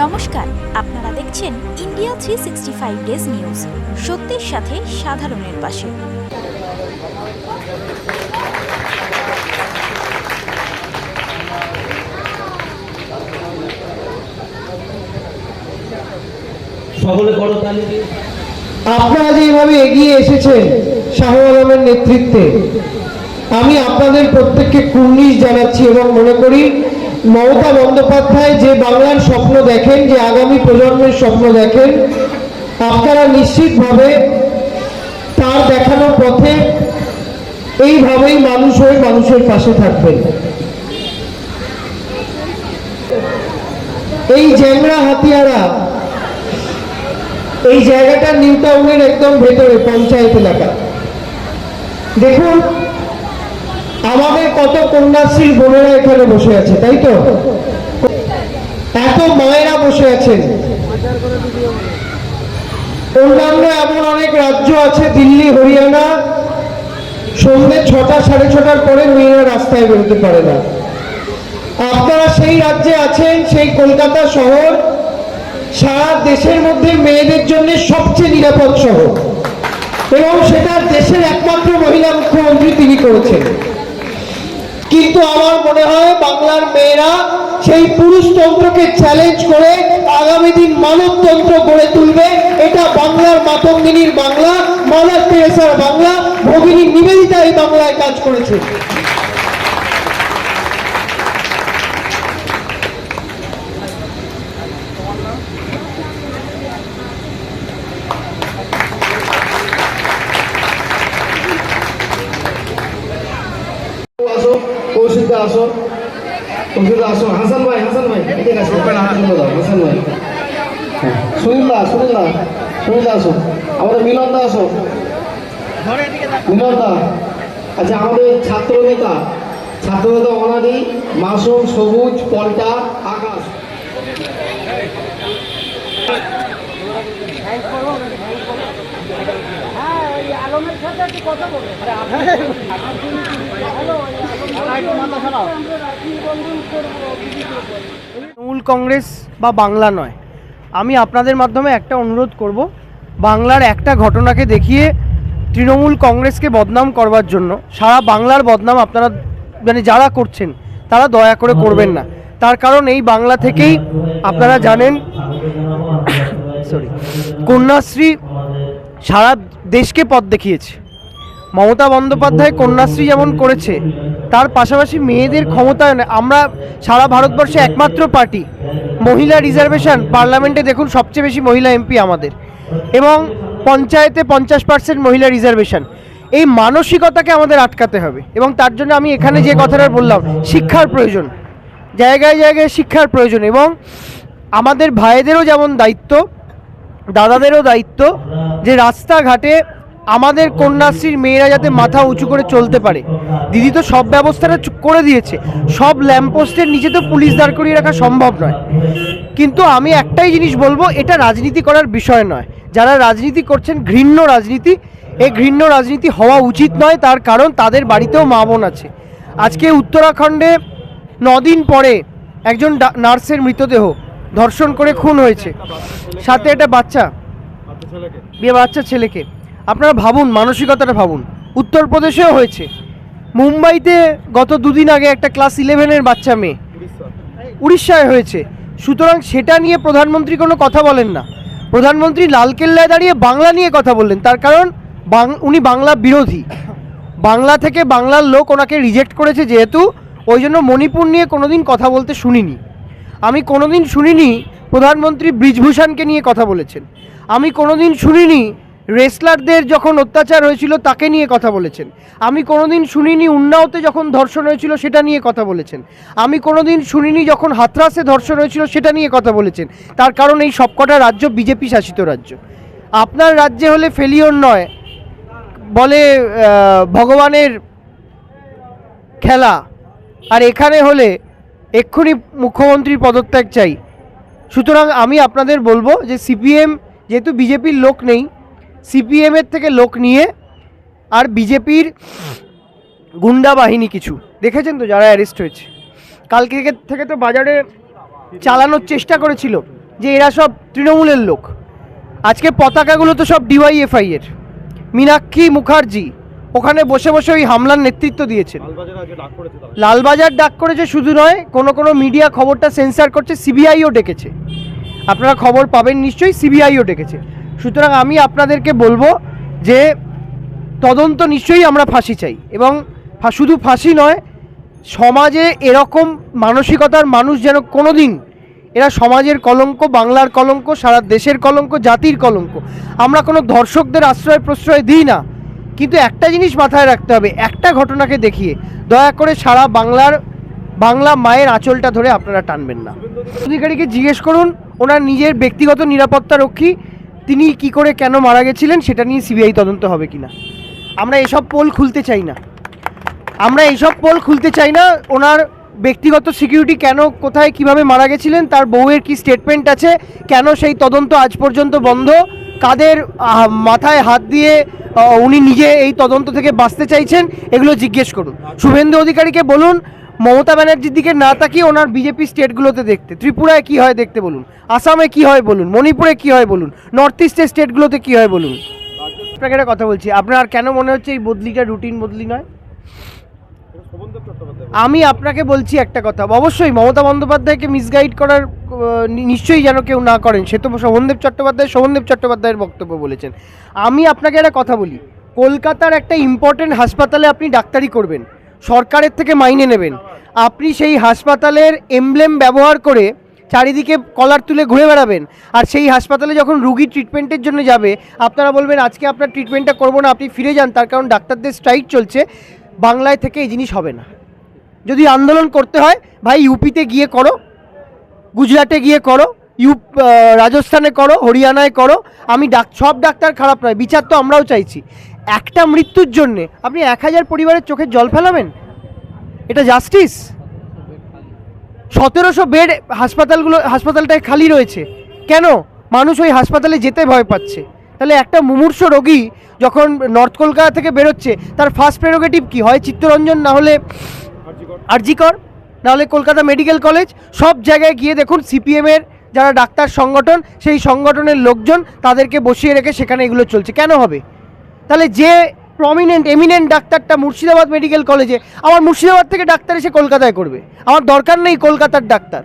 নমস্কার, আপনারা দেখছেন ইন্ডিয়া 365 ডেজ নিউজ, সত্যের সাথে সাধারণের পাশে। সকলে করতালি দিয়ে আপনারা যেভাবে এগিয়ে এসেছেন শাহ আলমের নেতৃত্বে, আমি আপনাদের প্রত্যেককে কুর্নিশ জানাচ্ছি এবং মনে করি মমতা বন্দ্যোপাধ্যায় যে বাংলার স্বপ্ন দেখেন, যে আগামী প্রজন্মের স্বপ্ন দেখেন, আপনারা নিশ্চিতভাবে তার দেখানো পথে এইভাবেই মানুষ হয়ে মানুষের পাশে থাকবেন। এই জ্যাংরা হাতিয়ারা এই জায়গাটা নিউ টাউনের একদম ভেতরে পঞ্চায়েত এলাকা। দেখুন আমাদের কত কন্যাশ্রীর বোনেরা এখানে বসে আছে, তাই তো? এত মায়েরা বসে আছেন। অন্যান্য এমন অনেক রাজ্য আছে, দিল্লি, হরিয়ানা, সন্ধ্যে 6টা সাড়ে 6টার পরে মেয়েরা রাস্তায় বেরোতে পারে না। আপনারা সেই রাজ্যে আছেন, সেই কলকাতা শহর সারা দেশের মধ্যে মেয়েদের জন্য সবচেয়ে নিরাপদ শহর, এবং সেটা দেশের একমাত্র মহিলা মুখ্যমন্ত্রী তিনি করেছেন। কিন্তু আমার মনে হয় বাংলার মেয়েরা সেই পুরুষতন্ত্রকে চ্যালেঞ্জ করে আগামী দিন মানবতন্ত্র গড়ে তুলবে। এটা বাংলার মাতঙ্গিনীর বাংলা, মাদার তেরেসার বাংলা, ভগিনী নিবেদিতা এই বাংলায় কাজ করেছে। কৌশিকদা আসো, কৌশিকদা আসো, হাসান ভাই হাসান ভাই, সুনীলদা আসো, আমাদের মিলনদা আসো, মিলনদা। আচ্ছা, আমাদের ছাত্রনেতা অনাদি, মাসুম, সবুজ, পল্টা, আকাশ। তৃণমূল কংগ্রেস বা বাংলা নয়, আমি আপনাদের মাধ্যমে একটা অনুরোধ করব, বাংলার একটা ঘটনাকে দেখিয়ে তৃণমূল কংগ্রেসকে বদনাম করবার জন্য সারা বাংলার বদনাম আপনারা যারা করছেন তারা দয়া করে করবেন না। তার কারণ এই বাংলা থেকেই আপনারা জানেন কন্যাশ্রী সারা দেশকে পথ দেখিয়েছে। মমতা বন্দ্যোপাধ্যায় কন্যাশ্রী যেমন করেছে, তার পাশাপাশি মেয়েদের ক্ষমতায়নে আমরা সারা ভারতবর্ষে একমাত্র পার্টি। মহিলা রিজার্ভেশন পার্লামেন্টে দেখুন, সবচেয়ে বেশি মহিলা এমপি আমাদের, এবং পঞ্চায়েতে 50% মহিলা রিজার্ভেশন। এই মানসিকতাকে আমাদের আটকাতে হবে, এবং তার জন্য আমি এখানে যে কথাটা বললাম, শিক্ষার প্রয়োজন, জায়গায় জায়গায় শিক্ষার প্রয়োজন, এবং আমাদের ভাইদেরও যেমন দায়িত্ব, দাদাদেরও দায়িত্ব যে রাস্তাঘাটে আমাদের কন্যাশ্রীর মেয়েরা যাতে মাথা উঁচু করে চলতে পারে। দিদি তো সব ব্যবস্থাটা করে দিয়েছে, সব ল্যাম্পপোস্টের নিচে তো পুলিশ দাঁড় করিয়ে রাখা সম্ভব নয়, কিন্তু আমি একটাই জিনিস বলবো, এটা রাজনীতি করার বিষয় নয়। যারা রাজনীতি করছেন ঘৃণ্য রাজনীতি, এই ঘৃণ্য রাজনীতি হওয়া উচিত নয়। তার কারণ তাদের বাড়িতেও মা বোন আছে। আজকে উত্তরাখণ্ডে 9 দিন পরে একজন নার্সের মৃতদেহ ধর্ষণ করে খুন হয়েছে, সাথে একটা বাচ্চা ছেলেকে। আপনারা ভাবুন, মানসিকতাটা ভাবুন। উত্তরপ্রদেশেও হয়েছে, মুম্বাইতে গত 2 দিন আগে একটা ক্লাস 11-এর বাচ্চা মেয়ে, উড়িষ্যায় হয়েছে। সুতরাং সেটা নিয়ে প্রধানমন্ত্রী কোনো কথা বলেন না। প্রধানমন্ত্রী লালকেল্লায় দাঁড়িয়ে বাংলা নিয়ে কথা বললেন, তার কারণ উনি বাংলা বিরোধী। বাংলা থেকে বাংলার লোক ওনাকে রিজেক্ট করেছে যেহেতু, ওই জন্য মণিপুর নিয়ে কোনোদিন কথা বলতে শুনিনি। আমি কোনোদিন শুনিনি প্রধানমন্ত্রী ব্রিজভূষণকে নিয়ে কথা বলেছেন। আমি কোনোদিন শুনিনি রেসলারদের যখন অত্যাচার হয়েছিল তাকে নিয়ে কথা বলেছেন। আমি কোনোদিন শুনিনি উন্নাওতে যখন ধর্ষণ হয়েছিল সেটা নিয়ে কথা বলেছেন। আমি কোনোদিন শুনিনি যখন হাথরাসে ধর্ষণ হয়েছিল সেটা নিয়ে কথা বলেছেন। তার কারণ এই সবকটা রাজ্য বিজেপি শাসিত রাজ্য। আপনার রাজ্যে হলে ফেলিওর নয়, বলে ভগবানের খেলা, আর এখানে হলে এক্ষুনি মুখ্যমন্ত্রীর পদত্যাগ চাই। সুতরাং আমি আপনাদের বলবো যে সিপিএম, যেহেতু বিজেপির লোক নেই, সিপিএমের থেকে লোক নিয়ে, আর বিজেপির গুন্ডা বাহিনী কিছু দেখেছেন তো যারা অ্যারেস্ট হয়েছে, কালকে থেকে তো বাজারে চালানোর চেষ্টা করেছিল যে এরা সব তৃণমূলের লোক। আজকে পতাকাগুলো তো সব ডিওয়াইএফআই এর। মীনাক্ষী মুখার্জি ওখানে বসে বসে ওই হামলার নেতৃত্ব দিয়েছেন। লালবাজার ডাক করেছে শুধু নয়, কোনো কোনো মিডিয়া খবরটা সেন্সার করছে, সিবিআইও ডেকেছে। আপনারা খবর পাবেন নিশ্চয়ই, সিবিআইও ডেকেছে। সুতরাং আমি আপনাদেরকে বলবো যে তদন্ত নিশ্চয়ই আমরা ফাঁসি চাই, এবং শুধু ফাঁসি নয়, সমাজে এরকম মানসিকতার মানুষ যেন কোনো দিন, এরা সমাজের কলঙ্ক, বাংলার কলঙ্ক, সারা দেশের কলঙ্ক, জাতির কলঙ্ক। আমরা কোনো ধর্ষকদের আশ্রয় প্রশ্রয় দিই না, কিন্তু একটা জিনিস মাথায় রাখতে হবে, একটা ঘটনাকে দেখিয়ে দয়া করে সারা বাংলা মায়ের আঁচলটা ধরে আপনারা টানবেন না। অধিকারীকে জিজ্ঞেস করুন ওনার নিজের ব্যক্তিগত নিরাপত্তা রক্ষী তিনি কি করে কেন মারা গেছিলেন সেটা নিয়ে সিবিআই তদন্ত হবে কিনা। আমরা এসব পোল খুলতে চাই না, ওনার ব্যক্তিগত সিকিউরিটি কেন, কোথায়, কিভাবে মারা গেছিলেন, তার বউয়ের কি স্টেটমেন্ট আছে, কেন সেই তদন্ত আজ পর্যন্ত বন্ধ, কাদের মাথায় হাত দিয়ে উনি নিজে এই তদন্ত থেকে বাঁচতে চাইছেন, এগুলো জিজ্ঞেস করুন। শুভেন্দু অধিকারীকে বলুন মমতা ব্যানার্জির দিকে না তাকিয়ে ওনার বিজেপি স্টেটগুলোতে দেখতে, ত্রিপুরায় কি হয় দেখতে বলুন, আসামে কি হয় বলুন, মণিপুরে কি হয় বলুন, নর্থ ইস্টের স্টেটগুলোতে কি হয় বলুন। আপনাকে একটা কথা বলছি, আপনার কেন মনে হচ্ছে এই বদলিটা রুটিন বদলি নয়? আমি আপনাকে বলছি একটা কথা, অবশ্যই মমতা বন্দ্যোপাধ্যায়কে মিসগাইড করার নিশ্চয়ই যেন কেউ না করেন, সে তো শোভনদেব চট্টোপাধ্যায়ের বক্তব্য বলেছেন। আমি আপনাকে একটা কথা বলি, কলকাতার একটা ইম্পর্টেন্ট হাসপাতালে আপনি ডাক্তারি করবেন, সরকারের থেকে মাইনে নেবেন, আপনি সেই হাসপাতালের এমব্লেম ব্যবহার করে চারিদিকে কলার তুলে ঘুরে বেড়াবেন, আর সেই হাসপাতালে যখন রুগী ট্রিটমেন্টের জন্য যাবে আপনারা বলবেন আজকে আপনার ট্রিটমেন্টটা করবো না, আপনি ফিরে যান, তার কারণ ডাক্তারদের স্ট্রাইক চলছে। বাংলায় থেকে এই জিনিস হবে না। যদি আন্দোলন করতে হয় ভাই ইউপিতে গিয়ে করো, গুজরাটে গিয়ে করো, রাজস্থানে করো, হরিয়ানায় করো। আমি সব ডাক্তার খারাপ নয়, বিচার তো আমরাও চাইছি। একটা মৃত্যুর জন্যে আপনি 1000 পরিবারের চোখে জল ফেলাবেন? এটা জাস্টিস? 1700 বেড হাসপাতালটায় খালি রয়েছে, কেন? মানুষ ওই হাসপাতালে যেতে ভয় পাচ্ছে। তাহলে একটা মুমূর্ষ রোগী যখন নর্থ কলকাতা থেকে বেরোচ্ছে তার ফার্স্ট প্রেরোগেটিভ কি হয়? চিত্তরঞ্জন, না হলে আরজিকর, না হলে কলকাতা মেডিকেল কলেজ। সব জায়গায় গিয়ে দেখুন সিপিএমের যারা ডাক্তার সংগঠন, সেই সংগঠনের লোকজন তাদেরকে বসিয়ে রেখে সেখানে এগুলো চলছে। কেন হবে? তাহলে যে এমিনেন্ট ডাক্তারটা মুর্শিদাবাদ মেডিকেল কলেজে, আমার মুর্শিদাবাদ থেকে ডাক্তার এসে কলকাতায় করবে, আমার দরকার নেই কলকাতার ডাক্তার।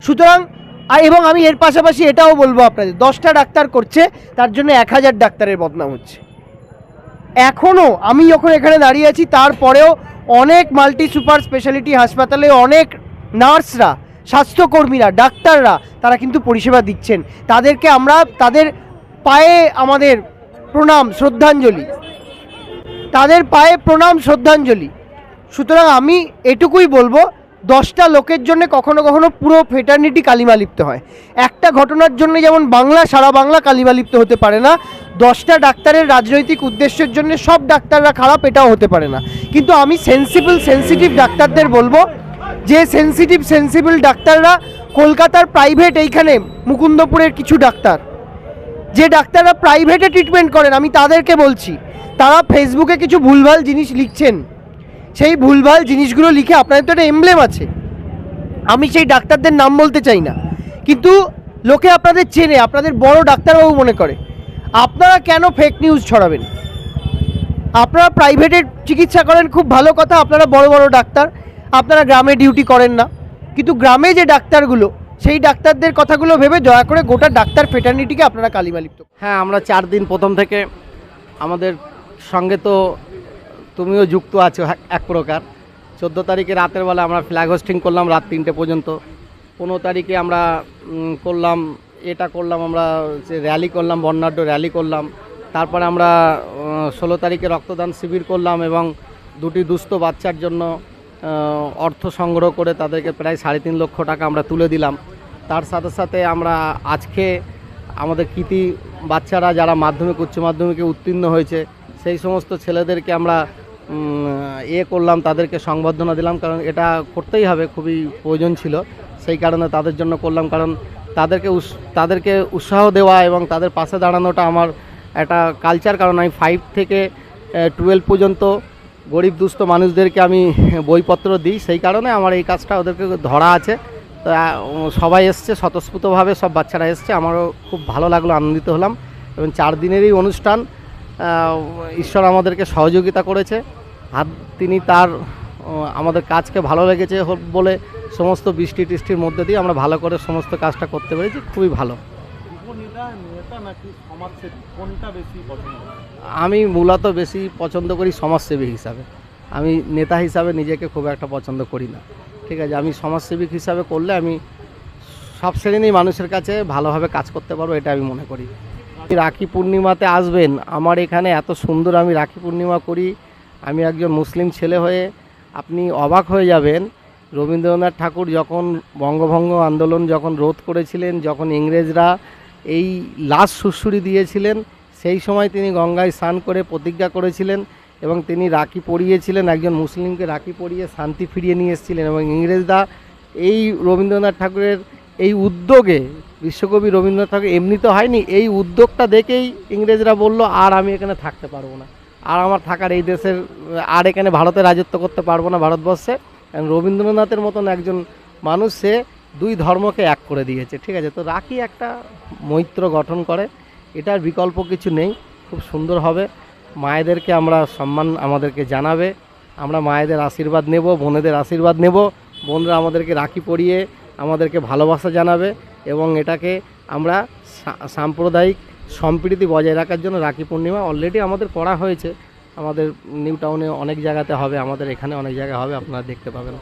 সুতরাং এবং আমি এর পাশাপাশি এটাও বলবো আপনাদের, 10টা ডাক্তার করছে তার জন্য 1000 ডাক্তারের বদনাম হচ্ছে। এখনও আমি যখন এখানে দাঁড়িয়ে আছি তারপরেও অনেক মাল্টি সুপার স্পেশালিটি হাসপাতালে অনেক নার্সরা, স্বাস্থ্যকর্মীরা, ডাক্তাররা তারা কিন্তু পরিষেবা দিচ্ছেন। তাদেরকে আমরা তাদের পায়ে আমাদের প্রণাম শ্রদ্ধাঞ্জলি। সুতরাং আমি এটুকুই বলবো, 10টা লোকের জন্য কখনো কখনো পুরো ফেটার্নিটি কালিমালিপ্ত হয়। একটা ঘটনার জন্য যেমন সারা বাংলা কালিমালিপ্ত হতে পারে না, 10টা ডাক্তারের রাজনৈতিক উদ্দেশ্যের জন্য সব ডাক্তাররা খারাপ, এটাও হতে পারে না। কিন্তু আমি সেন্সিটিভ ডাক্তারদের বলবো যে সেন্সিটিভ ডাক্তাররা কলকাতার প্রাইভেট, এইখানে মুকুন্দপুরের কিছু ডাক্তার, যে ডাক্তাররা প্রাইভেটে ট্রিটমেন্ট করেন, আমি তাদেরকে বলছি তারা ফেসবুকে কিছু ভুলভাল জিনিস লিখছেন। সেই ভুলভাল জিনিসগুলো লিখে, আপনাদের তো একটা এমব্লেম আছে, আমি সেই ডাক্তারদের নাম বলতে চাই না, কিন্তু লোকে আপনাদের চেনে, আপনাদের বড় ডাক্তারবাবু মনে করে। আপনারা কেন ফেক নিউজ ছড়াবেন? আপনারা প্রাইভেটে চিকিৎসা করেন, খুব ভালো কথা, আপনারা বড় বড় ডাক্তার, আপনারা গ্রামে ডিউটি করেন না, কিন্তু গ্রামে যে ডাক্তারগুলো, সেই ডাক্তারদের কথাগুলো ভেবে দয়া করে গোটা ডাক্তার ফেটার্নিটিকে আপনারা কালিমালিপ্ত। হ্যাঁ, আমরা 4 দিন প্রথম থেকে, আমাদের সঙ্গে তো তুমিও যুক্ত আছো এক প্রকার। 14 তারিখে রাতের বেলা আমরা ফ্ল্যাগ হোস্টিং করলাম রাত 3টে পর্যন্ত। 15 তারিখে আমরা করলাম আমরা র্যালি করলাম, বর্ণাঢ্য র্যালি করলাম। তারপরে আমরা 16 তারিখে রক্তদান শিবির করলাম এবং 2টি দুস্থ বাচ্চার জন্য অর্থ সংগ্রহ করে তাদেরকে প্রায় 3.5 লক্ষ টাকা আমরা তুলে দিলাম। তার সাথে সাথে আমরা আজকে আমাদের কৃতি বাচ্চারা যারা মাধ্যমিক উচ্চ মাধ্যমিকে উত্তীর্ণ হয়েছে, সেই সমস্ত ছেলেদেরকে আমরা করলাম, তাদেরকে সংবর্ধনা দিলাম, কারণ এটা করতেই হবে, খুবই প্রয়োজন ছিল। সেই কারণে তাদের জন্য করলাম, কারণ তাদেরকে উৎসাহ দেওয়া এবং তাদের পাশে দাঁড়ানোটা আমার একটা কালচার। কারণ আমি 5 থেকে 12 পর্যন্ত গরিব দুস্থ মানুষদেরকে আমি বইপত্র দিই, সেই কারণে আমার এই কাজটা ওদেরকে ধরা আছে। তো সবাই এসছে, স্বতঃস্ফূর্তভাবে সব বাচ্চারা এসছে, আমারও খুব ভালো লাগলো, আনন্দিত হলাম। এবং 4 দিনেরই অনুষ্ঠান, ঈশ্বর আমাদেরকে সহযোগিতা করেছে। তিনি তার আমাদের কাজকে ভালো লেগেছে বলে সমস্ত বৃষ্টি টিষ্টির মধ্যে দিয়ে আমরা ভালো করে সমস্ত কাজটা করতে পেরেছি, খুবই ভালো। আমি মূলত বেশি পছন্দ করি সমাজসেবী হিসাবে। আমি নেতা হিসাবে নিজেকে খুব একটা পছন্দ করি না, ঠিক আছে। আমি সমাজসেবিক হিসাবে করলে আমি সব শ্রেণীর মানুষের কাছে ভালোভাবে কাজ করতে পারবো, এটা আমি মনে করি। রাখি পূর্ণিমাতে আসবেন, আমার এখানে এত সুন্দর আমি রাখি পূর্ণিমা করি। আমি একজন মুসলিম ছেলে হয়ে আপনি অবাক হয়ে যাবেন। রবীন্দ্রনাথ ঠাকুর যখন বঙ্গভঙ্গ আন্দোলন যখন রোধ করেছিলেন, যখন ইংরেজরা এই লাশ সুড়সুড়ি দিয়েছিলেন, সেই সময় তিনি গঙ্গায় স্নান করে প্রতিজ্ঞা করেছিলেন এবং তিনি রাখি পরিয়েছিলেন, একজন মুসলিমকে রাখি পরিয়ে শান্তি ফিরিয়ে নিয়ে এসেছিলেন। এবং ইংরেজরা এই রবীন্দ্রনাথ ঠাকুরের এই উদ্যোগে, বিশ্বকবি রবীন্দ্রনাথ ঠাকুর এমনি তো হয়নি, এই উদ্যোগটা দেখেই ইংরেজরা বলল আর আমি এখানে থাকতে পারবো না, আর আমার থাকার এই দেশের, আর এখানে ভারতে রাজত্ব করতে পারবো না ভারতবর্ষে। রবীন্দ্রনাথের মতন একজন মানুষ, সে 2 ধর্মকে এক করে দিয়েছে, ঠিক আছে। তো রাখি একটা মৈত্র গঠন করে, এটার বিকল্প কিছু নেই, খুব সুন্দর হবে। মায়েদেরকে আমরা সম্মান আমাদেরকে জানাবে, আমরা মায়েদের আশীর্বাদ নেব, বোনেদের আশীর্বাদ নেব, বোনরা আমাদেরকে রাখি পরিয়ে আমাদেরকে ভালোবাসা জানাবে এবং এটাকে আমরা সাম্প্রদায়িক সম্প্রীতি বজায় রাখার জন্য রাখি পূর্ণিমা অলরেডি আমাদের করা হয়েছে। আমাদের নিউ টাউনে অনেক জায়গাতে হবে, আমাদের এখানে অনেক জায়গায় হবে, আপনারা দেখতে পাবেন।